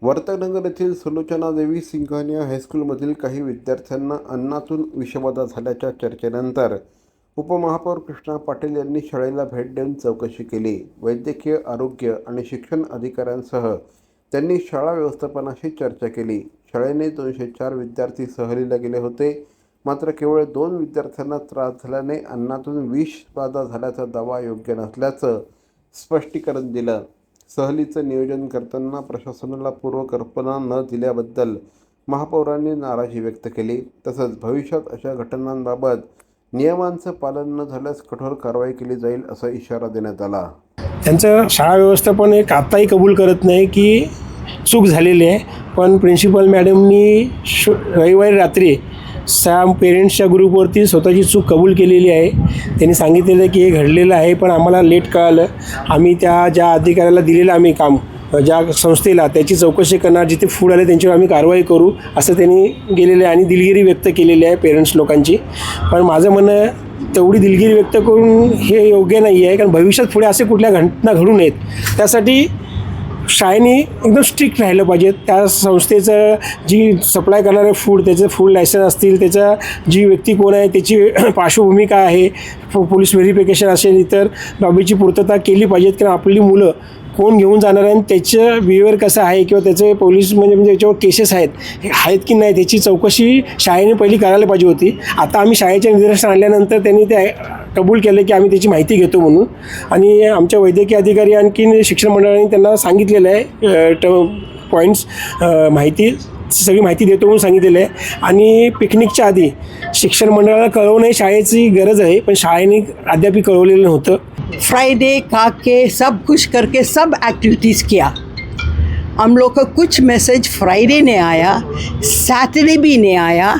वर्तनगर येथील सुलोचना देवी सिंघानिया हायस्कूलमधील काही विद्यार्थ्यांना अन्नातून विषबाधा झाल्याच्या चर्चेनंतर उपमहापौर कृष्णा पाटील यांनी शाळेला भेट देऊन चौकशी केली. वैद्यकीय, आरोग्य आणि शिक्षण अधिकाऱ्यांसह त्यांनी शाळा व्यवस्थापनाशी चर्चा केली. शाळेने 204 विद्यार्थी सहलीला गेले होते, मात्र केवळ 2 विद्यार्थ्यांना त्रास झाल्याने अन्नातून विषबाधा झाल्याचा दावा योग्य नसल्याचं स्पष्टीकरण दिलं. सहलीचं नियोजन करताना प्रशासनाला पूर्वकल्पना न दिल्याबद्दल महापौरांनी नाराजी व्यक्त केली. तसंच भविष्यात अशा घटनांबाबत नियमांचं पालन न झाल्यास कठोर कारवाई केली जाईल असा इशारा देण्यात आला. त्यांचं शाळा व्यवस्थापन एक आत्ताही कबूल करत नाही की चूक झालेली आहे, पण प्रिन्सिपल मॅडमनी रविवारी रात्री 6 पेरेंट्सच्या ग्रुपवरती स्वतःची चूक कबूल केलेली आहे. त्यांनी सांगितलेलं की हे घडलेलं आहे, पण आम्हाला लेट कळालं. आम्ही ज्या अधिकाऱ्याला दिलेलं आम्ही काम, ज्या संस्थेला, त्याची चौकशी करणार, जिथे फूड आले त्यांच्यावर आम्ही कारवाई करू असं त्यांनी गेलेलं आहे आणि दिलगिरी व्यक्त केलेली आहे पेरेंट्स लोकांची. पण माझं म्हणणं, तेवढी दिलगिरी व्यक्त करून हे योग्य नाही आहे, कारण भविष्यात पुढे असे कुठल्या घटना घडू नयेत. त्यासाठी शाळेने एकदम स्ट्रिक्ट राहिलं पाहिजे. त्या संस्थेचं जी सप्लाय करणारे फूड, त्याचं फूड लायसन्स असतील, त्याचा जी व्यक्ती कोण आहे, त्याची पार्श्वभूमी काय आहे, पोलीस व्हेरिफिकेशन असेल, इतर बाबीची पूर्तता केली पाहिजेत. कारण आपली मुलं कोण घेऊन जाणार आहे आणि त्याचं बिहेवियर कसं आहे किंवा त्याचे पोलीस म्हणजे याच्यावर केसेस आहेत की नाही, त्याची चौकशी शाळेने पहिली करायला पाहिजे होती. आता आम्ही शाळेच्या निदर्शन आणल्यानंतर त्यांनी ते कबूल केलं की आम्ही त्याची माहिती घेतो म्हणून. आणि आमच्या वैद्यकीय अधिकारी आणखी शिक्षण मंडळाने त्यांना सांगितलेलं आहे पॉईंट्स, सगळी माहिती देतो म्हणून सांगितलेलं आहे. आणि पिकनिकच्या आधी शिक्षण मंडळाला कळवणे शाळेची गरज आहे, पण शाळेने अद्याप कळवलेलं नव्हतं. फ्राइडे खा के सब कुछ करके सब एक्टिविटीज़ किया. हम लोग को कुछ मैसेज फ्राइडे ने आया, सैटरडे भी नहीं आया,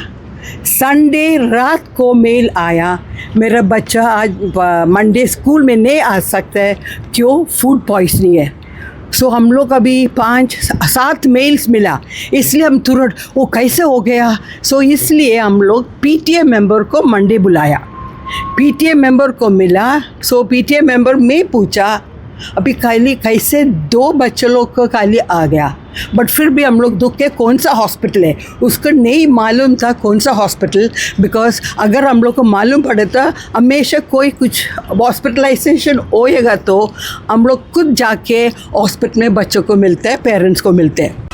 संडे रात को मेल आया मेरा बच्चा आज मंडे स्कूल में नहीं आ सकता है, क्यों? फूड पॉइजनिंग है. सो हम लोग अभी 5-7 मेल्स मिला, इसलिए हम तुरंत वो कैसे हो गया. सो इसलिए हम लोग पीटीए मेंबर को मंडे बुलाया. पीटीए मेंबर को मिला. सो पीटीए मेंबर में पूछा अभी खाली कैसे 2 बच्चे लोग को खाली आ गया, बट फिर भी हम लोग दुख के कौन सा हॉस्पिटल है उसको नहीं मालूम था, कौन सा हॉस्पिटल. बिकॉज अगर हम लोग को मालूम पड़े तो हमेशा कोई कुछ हॉस्पिटलाइजेशन होएगा तो हम लोग खुद जाके हॉस्पिटल में बच्चों को मिलते हैं, पेरेंट्स को मिलते हैं.